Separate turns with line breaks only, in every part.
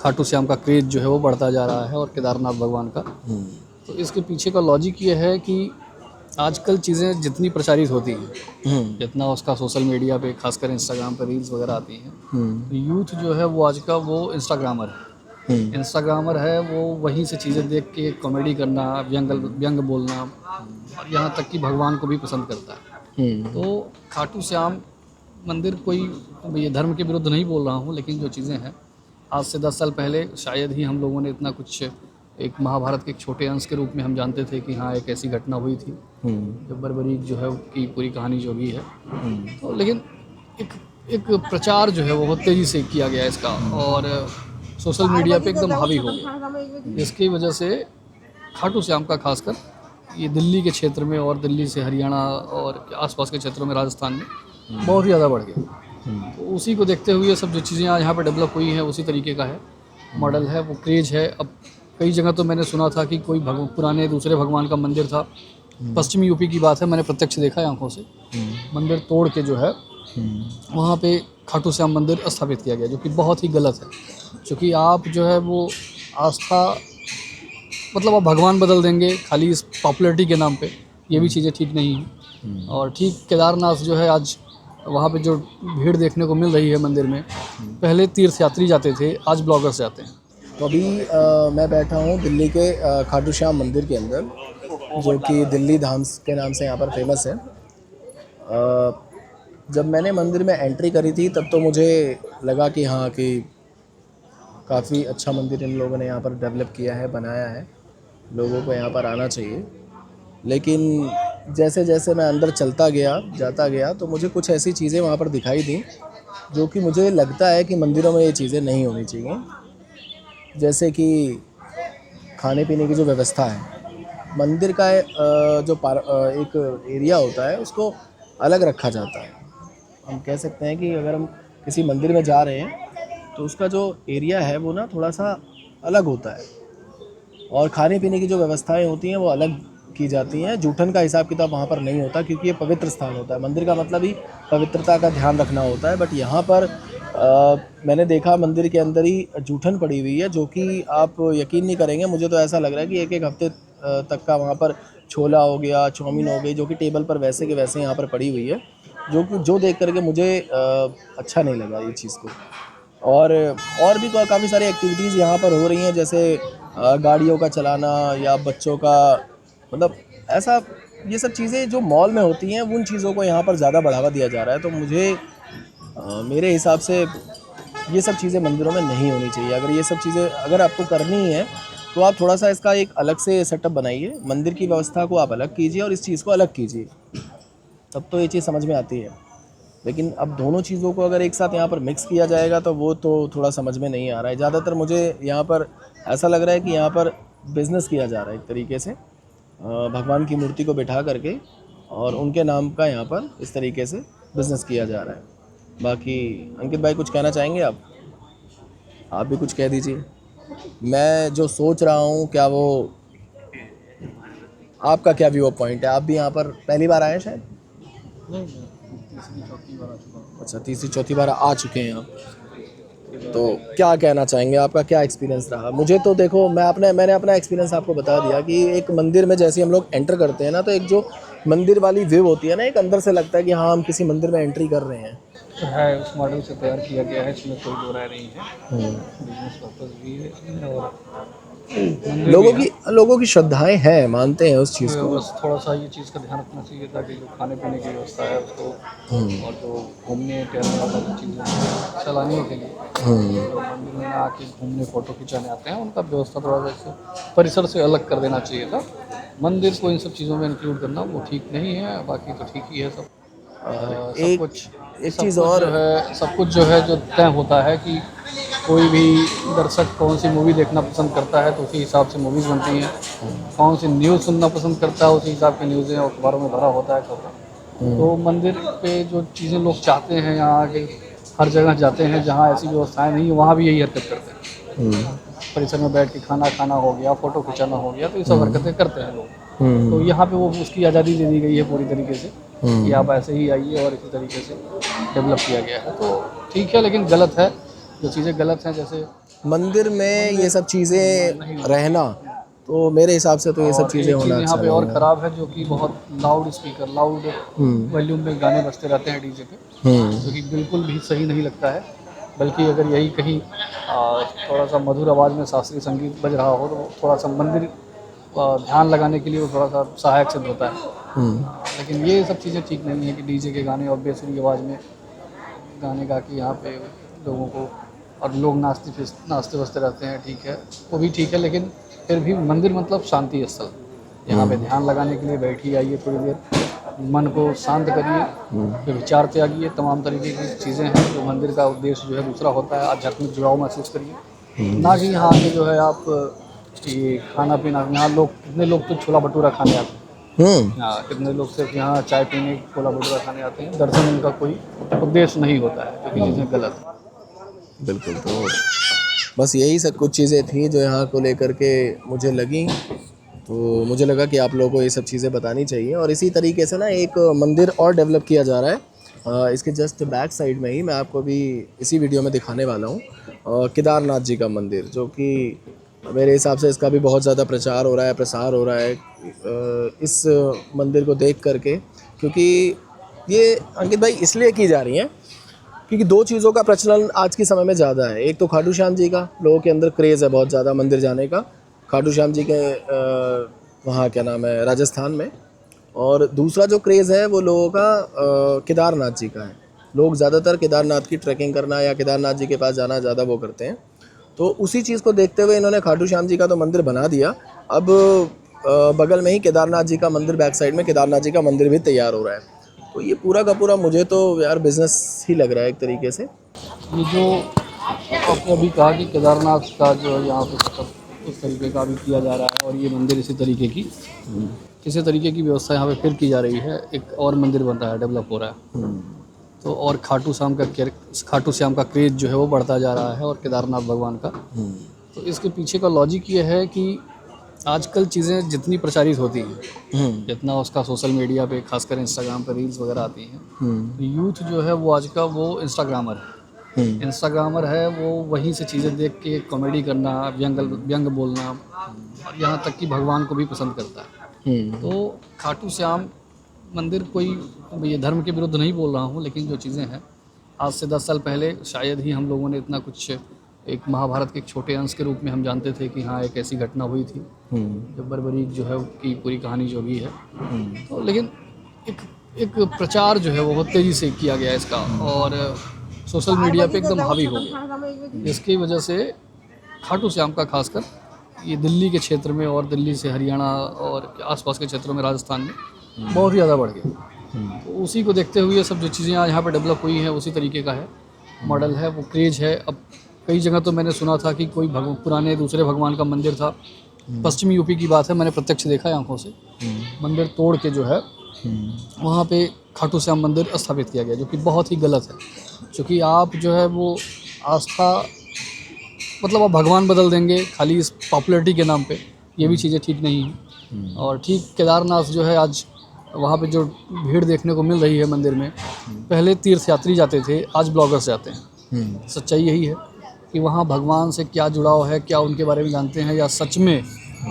खाटू श्याम का क्रेज़ जो है वो बढ़ता जा रहा है और केदारनाथ भगवान का। तो इसके पीछे का लॉजिक ये है कि आजकल चीज़ें जितनी प्रचारित होती हैं, जितना उसका सोशल मीडिया पे खासकर इंस्टाग्राम पे रील्स वगैरह आती हैं, तो यूथ जो है वो आज का वो इंस्टाग्रामर है, वो वहीं से चीज़ें देख के कॉमेडी करना, व्यंग बोलना, और यहाँ तक कि भगवान को भी पसंद करता है। तो खाटू श्याम मंदिर कोई ये धर्म के विरुद्ध नहीं बोल रहा हूँ, लेकिन जो चीज़ें हैं आज से 10 साल पहले शायद ही हम लोगों ने इतना कुछ, एक महाभारत के एक छोटे अंश के रूप में हम जानते थे कि हाँ एक ऐसी घटना हुई थी, जो बर्बरीक जो है उसकी पूरी कहानी जो भी है। तो लेकिन एक प्रचार जो है वो बहुत तेज़ी से किया गया इसका, और सोशल मीडिया पे एकदम हावी हो गया, जिसकी वजह से खाटू श्याम का खासकर ये दिल्ली के क्षेत्र में और दिल्ली से हरियाणा और आसपास के क्षेत्रों में, राजस्थान में बहुत ही ज़्यादा बढ़ गया। तो उसी को देखते हुए सब जो चीज़ें यहाँ पर डेवलप हुई हैं उसी तरीके का है, मॉडल है, वो क्रेज है। अब कई जगह तो मैंने सुना था कि कोई पुराने दूसरे भगवान का मंदिर था, पश्चिमी यूपी की बात है, मैंने प्रत्यक्ष देखा है आंखों से, मंदिर तोड़ के जो है वहाँ पे खाटू श्याम मंदिर स्थापित किया गया, जो कि बहुत ही गलत है। क्योंकि आप जो है वो आस्था, मतलब आप भगवान बदल देंगे खाली इस पॉपुलैरिटी के नाम पे, ये भी चीज़ें ठीक नहीं हैं। और ठीक केदारनाथ जो है आज वहाँ पे जो भीड़ देखने को मिल रही है मंदिर में, पहले तीर्थयात्री जाते थे, आज ब्लॉगर्स जाते हैं।
तो अभी मैं बैठा हूँ दिल्ली के खाटू श्याम मंदिर के अंदर, जो कि दिल्ली धाम के नाम से यहाँ पर फेमस है। जब मैंने मंदिर में एंट्री करी थी तब तो मुझे लगा कि हाँ कि काफ़ी अच्छा मंदिर इन लोगों ने यहाँ पर डेवलप किया है, बनाया है, लोगों को यहाँ पर आना चाहिए। लेकिन जैसे जैसे मैं अंदर जाता गया तो मुझे कुछ ऐसी चीज़ें वहाँ पर दिखाई दी जो कि मुझे लगता है कि मंदिरों में ये चीज़ें नहीं होनी चाहिए। जैसे कि खाने पीने की जो व्यवस्था है, मंदिर का एक एरिया होता है उसको अलग रखा जाता है। हम कह सकते हैं कि अगर हम किसी मंदिर में जा रहे हैं तो उसका जो एरिया है वो ना थोड़ा सा अलग होता है, और खाने पीने की जो व्यवस्थाएं होती हैं वो अलग की जाती हैं। जूठन का हिसाब किताब वहाँ पर नहीं होता, क्योंकि ये पवित्र स्थान होता है। मंदिर का मतलब ही पवित्रता का ध्यान रखना होता है। बट यहाँ पर मैंने देखा मंदिर के अंदर ही जूठन पड़ी हुई है, जो कि आप यकीन नहीं करेंगे, मुझे तो ऐसा लग रहा है कि एक हफ्ते तक का वहाँ पर छोला हो गया, चाउमीन हो गई, जो कि टेबल पर वैसे के वैसे यहाँ पर पड़ी हुई है, जो देख करके मुझे अच्छा नहीं लगा ये चीज़ को। और भी काफ़ी सारी एक्टिविटीज़ यहाँ पर हो रही हैं, जैसे गाड़ियों का चलाना या बच्चों का, मतलब ऐसा ये सब चीज़ें जो मॉल में होती हैं उन चीज़ों को यहाँ पर ज़्यादा बढ़ावा दिया जा रहा है। तो मुझे मेरे हिसाब से ये सब चीज़ें मंदिरों में नहीं होनी चाहिए। अगर ये सब चीज़ें अगर आपको करनी है तो आप थोड़ा सा इसका एक अलग से सेटअप बनाइए, मंदिर की व्यवस्था को आप अलग कीजिए और इस चीज़ को अलग कीजिए, तब तो ये चीज़ समझ में आती है। लेकिन अब दोनों चीज़ों को अगर एक साथ यहाँ पर मिक्स किया जाएगा तो वो तो थोड़ा समझ में नहीं आ रहा है। ज़्यादातर मुझे यहाँ पर ऐसा लग रहा है कि यहाँ पर बिज़नेस किया जा रहा है एक तरीके से, भगवान की मूर्ति को बिठा करके और उनके नाम का यहाँ पर इस तरीके से बिज़नेस किया जा रहा है। बाकी अंकित भाई कुछ कहना चाहेंगे आप भी कुछ कह दीजिए। मैं जो सोच रहा हूँ, क्या वो आपका क्या व्यू पॉइंट है? आप भी यहाँ पर पहली बार आए हैं शायद?
नहीं, तीसरी चौथी बार आ चुका हूँ।
अच्छा, तीसरी चौथी बार आ चुके हैं आप। तो क्या कहना चाहेंगे, आपका क्या एक्सपीरियंस रहा? मुझे तो देखो, मैंने अपना एक्सपीरियंस आपको बता दिया कि एक मंदिर में जैसे हम लोग एंटर करते हैं ना, तो एक जो मंदिर वाली व्यू होती है ना, एक अंदर से लगता है कि हाँ हम किसी मंदिर में एंट्री कर रहे हैं।
तो है, उस मॉडल से तैयार किया गया है, इसमें कोई दो राय नहीं है। बिजनेस पर्पस भी है इसमें, और
लोगों की श्रद्धाएं हैं, मानते हैं उस चीज़ को।
बस थोड़ा सा ये चीज़ का ध्यान रखना चाहिए ताकि जो खाने पीने की व्यवस्था है उसको, और जो घूमने टहलने वाला जो चीज़ें चलाने के लिए जो मंदिर में आके घूमने फ़ोटो खिंचाने आते हैं, उनका व्यवस्था थोड़ा सा इससे परिसर से अलग कर देना चाहिए था। मंदिर को इन सब चीज़ों में इंक्लूड करना वो ठीक नहीं है, बाकी तो ठीक ही है सब।
एक चीज़ और
है, सब कुछ जो है जो तय होता है कि कोई भी दर्शक कौन सी मूवी देखना पसंद करता है तो उसी हिसाब से मूवीज़ बनती हैं, कौन सी न्यूज़ सुनना पसंद करता है उसी हिसाब की न्यूज़ें और अखबारों में भरा होता है खबरें। तो मंदिर पे जो चीज़ें लोग चाहते हैं, यहाँ आके हर जगह जाते हैं जहाँ ऐसी व्यवस्थाएं नहीं, वहाँ भी यही हरकत करते हैं। परिसर में बैठ के खाना खाना हो गया, फ़ोटो खिंचाना हो गया, तो ये सब हरकतें करते हैं लोग। तो यहाँ पे वो उसकी आज़ादी दे दी गई है पूरी तरीके से कि आप ऐसे ही आइए, और इसी तरीके से डेवलप किया गया है। तो ठीक है, लेकिन गलत है, जो चीज़ें गलत हैं, जैसे
मंदिर में ये सब चीज़ें रहना, तो मेरे हिसाब से तो ये सब चीज़ें होना
यहाँ
अच्छा
पे और
नहीं है।
ख़राब है जो कि बहुत लाउड स्पीकर, लाउड वॉल्यूम में गाने बजते रहते हैं डीजे पे, जो कि बिल्कुल भी सही नहीं लगता है। बल्कि अगर यही कहीं थोड़ा सा मधुर आवाज़ में शास्त्रीय संगीत बज रहा हो तो थोड़ा सा मंदिर ध्यान लगाने के लिए वो थोड़ा सा सहायक सिद्ध होता है। लेकिन ये सब चीज़ें ठीक नहीं है कि डीजे के गाने और बेसुरी आवाज़ में गाने गा के यहाँ पे लोगों को, और लोग नाचते बजते रहते हैं, ठीक है, वो भी ठीक है, लेकिन फिर भी मंदिर मतलब शांति स्थल, यहाँ पे ध्यान लगाने के लिए बैठिए, आइए थोड़ी देर, मन को शांत करिए, फिर विचार त्यागिए, तमाम तरीके की चीज़ें हैं जो मंदिर का उद्देश्य जो है दूसरा होता है, आध्यात्मिक जुड़ाव महसूस करिए, ना कि यहाँ के जो है आप ये खाना पीना, यहाँ लोग कितने लोग तो छोला भटूरा खाने आते हैं, हाँ, कितने लोग सिर्फ यहाँ चाय पीने छोला भटूरा खाने आते हैं, दर्शन उनका कोई उद्देश्य नहीं होता है, जो कि चीज़ें गलत है।
बिल्कुल। तो बस यही सब कुछ चीज़ें थी जो यहाँ को लेकर के मुझे लगी, तो मुझे लगा कि आप लोगों को ये सब चीज़ें बतानी चाहिए। और इसी तरीके से ना एक मंदिर और डेवलप किया जा रहा है, इसके जस्ट बैक साइड में ही मैं आपको भी इसी वीडियो में दिखाने वाला हूँ, केदारनाथ जी का मंदिर, जो कि मेरे हिसाब से इसका भी बहुत ज़्यादा प्रचार हो रहा है, प्रसार हो रहा है इस मंदिर को देख करके, क्योंकि ये अंकित भाई इसलिए की जा रही हैं क्योंकि दो चीज़ों का प्रचलन आज के समय में ज़्यादा है। एक तो खाटू श्याम जी का, लोगों के अंदर क्रेज़ है बहुत ज़्यादा मंदिर जाने का, खाटू श्याम जी के वहाँ क्या नाम है राजस्थान में, और दूसरा जो क्रेज़ है वो लोगों का केदारनाथ जी का है। लोग ज़्यादातर केदारनाथ की ट्रैकिंग करना या केदारनाथ जी के पास जाना ज़्यादा वो करते हैं। तो उसी चीज़ को देखते हुए इन्होंने खाटू श्याम जी का तो मंदिर बना दिया, अब बगल में ही केदारनाथ जी का मंदिर, बैक साइड में केदारनाथ जी का मंदिर भी तैयार हो रहा है। तो ये पूरा का पूरा मुझे तो यार बिज़नेस ही लग रहा है एक तरीके से।
ये जो आपने अभी कहा कि केदारनाथ का जो है यहाँ पे सब इस तरीके का भी किया जा रहा है, और ये मंदिर इसी तरीके की व्यवस्था यहाँ पे फिर की जा रही है, एक और मंदिर बन रहा है, डेवलप हो रहा है, तो और खाटू श्याम का क्रेज जो है वो बढ़ता जा रहा है, और केदारनाथ भगवान का। तो इसके पीछे का लॉजिक ये है कि आजकल चीज़ें जितनी प्रचारित होती हैं, जितना उसका सोशल मीडिया पे, खासकर इंस्टाग्राम पे रील्स वगैरह आती हैं, तो यूथ जो है वो आज का वो इंस्टाग्रामर है, वो वहीं से चीज़ें देख के कॉमेडी करना, व्यंग बोलना, और यहाँ तक कि भगवान को भी पसंद करता है। तो खाटू श्याम मंदिर कोई ये धर्म के विरुद्ध नहीं बोल रहा हूँ, लेकिन जो चीज़ें हैं आज से 10 साल पहले शायद ही हम लोगों ने इतना कुछ, एक महाभारत के एक छोटे अंश के रूप में हम जानते थे कि हाँ एक ऐसी घटना हुई थी, जब बर्बरीक जो है उसकी पूरी कहानी जो भी है, तो लेकिन एक प्रचार जो है वो बहुत तेज़ी से किया गया इसका, और सोशल मीडिया पे एकदम हावी हो गया, जिसकी वजह से खाटू श्याम का खासकर ये दिल्ली के क्षेत्र में, और दिल्ली से हरियाणा और आसपास के क्षेत्रों में, राजस्थान में बहुत ही ज़्यादा बढ़ गया। तो उसी को देखते हुए सब जो चीज़ें आज यहाँ पर डेवलप हुई हैं उसी तरीके का है, मॉडल है, वो क्रेज है। अब कई जगह तो मैंने सुना था कि कोई पुराने दूसरे भगवान का मंदिर था, पश्चिमी यूपी की बात है, मैंने प्रत्यक्ष देखा है आंखों से, मंदिर तोड़ के जो है वहाँ पे खाटू श्याम मंदिर स्थापित किया गया, जो कि बहुत ही गलत है, क्योंकि आप जो है वो आस्था, मतलब आप भगवान बदल देंगे खाली इस पॉपुलैरिटी के नाम पे, ये भी चीज़ें ठीक नहीं हैं। और ठीक केदारनाथ जो है आज वहाँ पे जो भीड़ देखने को मिल रही है मंदिर में, पहले तीर्थयात्री जाते थे, आज ब्लॉगर्स जाते हैं। सच्चाई यही है कि वहाँ भगवान से क्या जुड़ाव है, क्या उनके बारे में जानते हैं, या सच में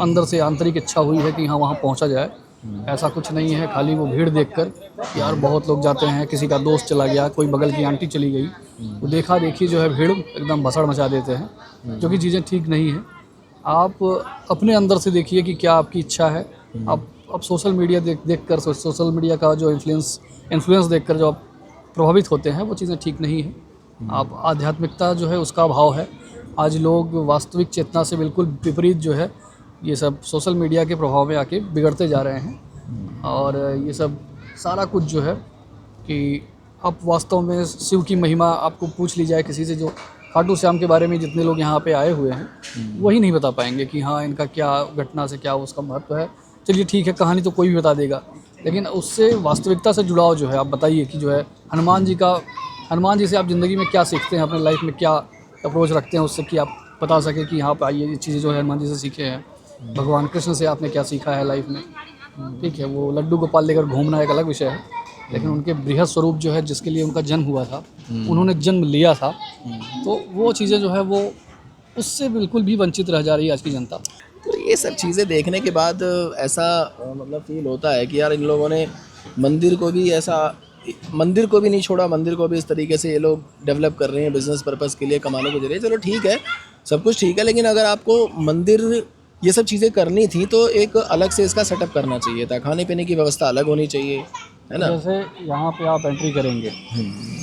अंदर से आंतरिक इच्छा हुई है कि हाँ वहाँ पहुँचा जाए, ऐसा कुछ नहीं है। खाली वो भीड़ देखकर, यार बहुत लोग जाते हैं, किसी का दोस्त चला गया, कोई बगल की आंटी चली गई, वो देखा देखी जो है भीड़ एकदम भसड़ मचा देते हैं, जो कि चीज़ें ठीक नहीं है। आप अपने अंदर से देखिए कि क्या आपकी इच्छा है। आप सोशल मीडिया देख कर, सोशल मीडिया का जो इन्फ्लुएंस देखकर जो आप प्रभावित होते हैं, वो चीज़ें ठीक नहीं है। आप आध्यात्मिकता जो है उसका अभाव है। आज लोग वास्तविक चेतना से बिल्कुल विपरीत जो है ये सब सोशल मीडिया के प्रभाव में आके बिगड़ते जा रहे हैं। और ये सब सारा कुछ जो है कि आप वास्तव में शिव की महिमा आपको पूछ ली जाए किसी से, जो खाटू श्याम के बारे में जितने लोग यहाँ पे आए हुए हैं वही नहीं बता पाएंगे कि हाँ इनका क्या घटना से क्या उसका महत्व है। चलिए ठीक है, कहानी तो कोई भी बता देगा, लेकिन उससे वास्तविकता से जुड़ाव जो है आप बताइए कि जो है हनुमान जी से आप ज़िंदगी में क्या सीखते हैं, अपने लाइफ में क्या अप्रोच रखते हैं उससे, कि आप बता सकें कि हाँ पर ये चीज़ें जो है हनुमान जी से सीखे हैं, भगवान कृष्ण से आपने क्या सीखा है लाइफ में। ठीक है, वो लड्डू गोपाल लेकर घूमना एक अलग विषय है, लेकिन उनके बृहद स्वरूप जो है जिसके लिए उनका जन्म हुआ था, उन्होंने जन्म लिया था, तो वो चीज़ें जो है वो उससे बिल्कुल भी वंचित रह जा रही है आज की जनता।
तो ये सब चीज़ें देखने के बाद ऐसा मतलब फील होता है कि यार इन लोगों ने मंदिर को भी नहीं छोड़ा, मंदिर को भी इस तरीके से ये लोग डेवलप कर रहे हैं बिजनेस पर्पस के लिए, कमाने के जरिए। चलो ठीक है, सब कुछ ठीक है, लेकिन अगर आपको मंदिर ये सब चीज़ें करनी थी तो एक अलग से इसका सेटअप करना चाहिए था, खाने पीने की व्यवस्था अलग होनी चाहिए, है ना।
जैसे यहाँ पे आप एंट्री करेंगे,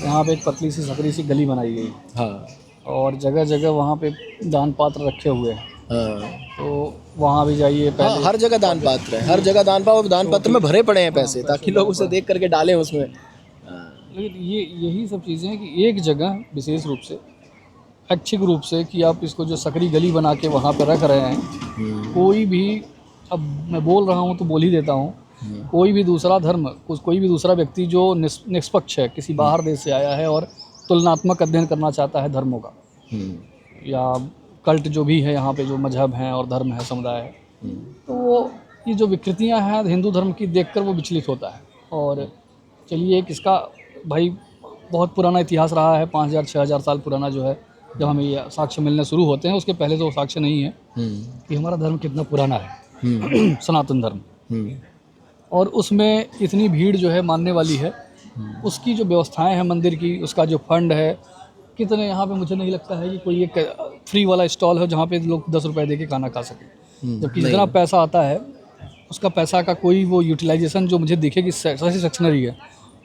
यहाँ पे एक पतली सी सकरी सी गली बनाई गई,
हाँ
और जगह जगह वहाँ पे दान पात्र रखे हुए हैं।
हाँ
तो वहाँ भी जाइए
हाँ,
पहले।
हर जगह दान पात्र है, हर जगह दान पात्र, और दान पात्र में भरे पड़े हैं पैसे, ताकि लोग उसे देख करके डालें उसमें।
लेकिन यही सब चीज़ें हैं कि एक जगह विशेष रूप से ऐच्छिक रूप से कि आप इसको जो सकरी गली बना के वहाँ पे रख रहे हैं, कोई भी, अब मैं बोल रहा हूँ तो बोल ही देता हूँ, कोई भी दूसरा धर्म, कोई भी दूसरा व्यक्ति जो निष्पक्ष है, किसी बाहर देश से आया है और तुलनात्मक अध्ययन करना चाहता है धर्मों का, या कल्ट जो भी है यहाँ पे, जो मजहब हैं और धर्म है, समुदाय है, तो वो ये जो विकृतियाँ हैं हिंदू धर्म की देखकर वो विचलित होता है। और चलिए एक इसका भाई बहुत पुराना इतिहास रहा है, 5000-6000 साल पुराना जो है, जब हमें ये साक्ष्य मिलने शुरू होते हैं, उसके पहले तो साक्ष्य नहीं है कि हमारा धर्म कितना पुराना है, सनातन धर्म। और उसमें इतनी भीड़ जो है मानने वाली है, उसकी जो व्यवस्थाएं हैं मंदिर की, उसका जो फंड है, कितने यहाँ पे मुझे नहीं लगता है कि कोई एक फ्री वाला स्टॉल है जहाँ पे लोग 10 रुपये दे के खाना खा सकें। जबकि जितना पैसा आता है उसका पैसा का कोई वो यूटिलाइजेशन जो मुझे दिखे कि सेटिस्फैक्शनरी है,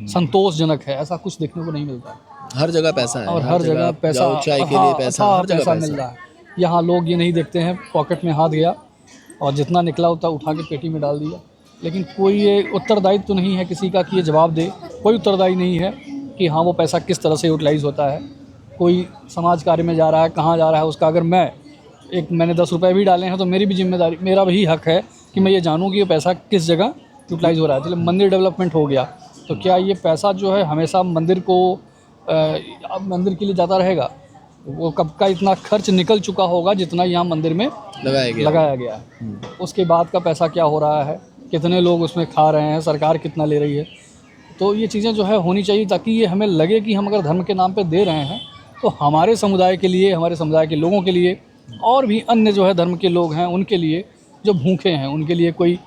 संतोषजनक है, ऐसा कुछ देखने को नहीं मिलता।
हर जगह पैसा है,
और हर जगह पैसा,
चाय के लिए पैसा, हर जगह
पैसा मिल रहा है। यहाँ लोग ये नहीं देखते हैं पॉकेट में हाथ गया और जितना निकला उतना उठा के पेटी में डाल दिया, लेकिन कोई ये उत्तरदायित्व तो नहीं है किसी का कि ये जवाब दे। कोई उत्तरदायी नहीं है कि हाँ वो पैसा किस तरह से यूटिलाइज़ होता है, कोई समाज कार्य में जा रहा है, कहाँ जा रहा है उसका। अगर मैंने 10 रुपये भी डाले हैं तो मेरी भी जिम्मेदारी, मेरा भी हक है कि मैं ये जानूँ कि ये पैसा किस जगह यूटिलाइज़ हो रहा है। चलिए मंदिर डेवलपमेंट हो गया, तो क्या ये पैसा जो है हमेशा मंदिर के लिए जाता रहेगा? वो कब का इतना खर्च निकल चुका होगा जितना यहाँ मंदिर में लगाया गया है। उसके बाद का पैसा क्या हो रहा है, कितने लोग उसमें खा रहे हैं, सरकार कितना ले रही है। तो ये चीज़ें जो है होनी चाहिए, ताकि ये हमें लगे कि हम अगर धर्म के नाम पे दे रहे हैं तो हमारे समुदाय के लिए, हमारे समुदाय के लोगों के लिए, और भी अन्य जो है धर्म के लोग हैं उनके लिए, जो भूखे हैं उनके लिए कोई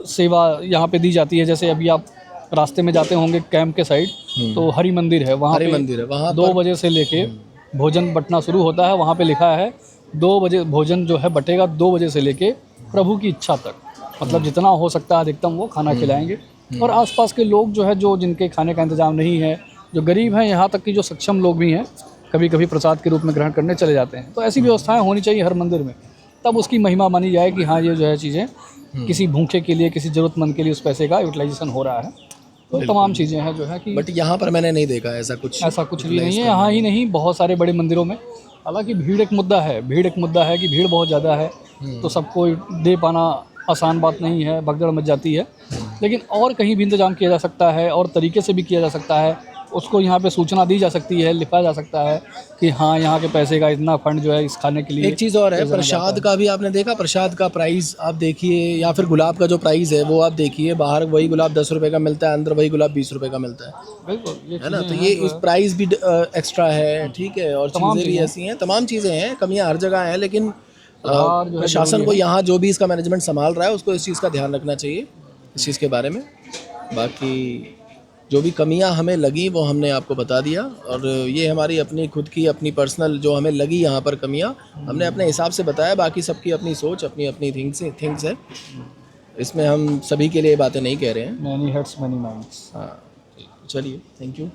सेवा यहाँ पे दी जाती है। जैसे अभी आप रास्ते में जाते होंगे कैंप के साइड, तो हरी मंदिर है, वहाँ पे 2 बजे से लेके भोजन बंटना शुरू होता है। वहाँ पे लिखा है 2 बजे भोजन जो है बटेगा, 2 बजे से लेके प्रभु की इच्छा तक, मतलब जितना हो सकता है अधिकतम वो खाना खिलाएंगे। और आसपास के लोग जो है, जो जिनके खाने का इंतजाम नहीं है, जो गरीब हैं, यहाँ तक कि जो सक्षम लोग भी हैं, कभी कभी प्रसाद के रूप में ग्रहण करने चले जाते हैं। तो ऐसी व्यवस्थाएं होनी चाहिए हर मंदिर में, तब उसकी महिमा मानी जाए कि हाँ ये जो है चीज़ें किसी भूखे के लिए, किसी ज़रूरतमंद के लिए उस पैसे का यूटिलाइजेशन हो रहा है। तो तमाम चीज़ें हैं जो है कि,
बट यहाँ पर मैंने नहीं देखा ऐसा कुछ
भी नहीं है। यहाँ ही नहीं, बहुत सारे बड़े मंदिरों में, हालांकि भीड़ एक मुद्दा है कि भीड़ बहुत ज़्यादा है, तो सबको दे पाना आसान बात नहीं है, भगदड़ मच जाती है। लेकिन और कहीं भी इंतजाम किया जा सकता है, और तरीके से भी किया जा सकता है, उसको यहाँ पे सूचना दी जा सकती है, लिखा जा सकता है कि हाँ यहाँ के पैसे का इतना फंड जो है इस खाने के लिए।
एक चीज़ और है, प्रसाद का भी आपने देखा, प्रसाद का प्राइस आप देखिए, या फिर गुलाब का जो प्राइस है वो आप देखिए। बाहर वही गुलाब 10 रुपये का मिलता है, अंदर वही गुलाब 20 रुपये का मिलता है।
बिल्कुल,
है ना। तो ये इस प्राइस भी एक्स्ट्रा है, ठीक है, और चीज़ें भी ऐसी हैं, तमाम चीज़ें हैं, कमियाँ हर जगह हैं। लेकिन प्रशासन को यहाँ जो भी इसका मैनेजमेंट संभाल रहा है उसको इस चीज़ का ध्यान रखना चाहिए, इस चीज़ के बारे में। बाकी जो भी कमियां हमें लगी वो हमने आपको बता दिया, और ये हमारी अपनी खुद की अपनी पर्सनल जो हमें लगी यहाँ पर कमियां, हमने अपने हिसाब से बताया। बाकी सबकी अपनी सोच, अपनी अपनी थिंग्स है, इसमें हम सभी के लिए बातें नहीं कह रहे हैं।
Many heads many minds.
हाँ, चलिए, थैंक यू।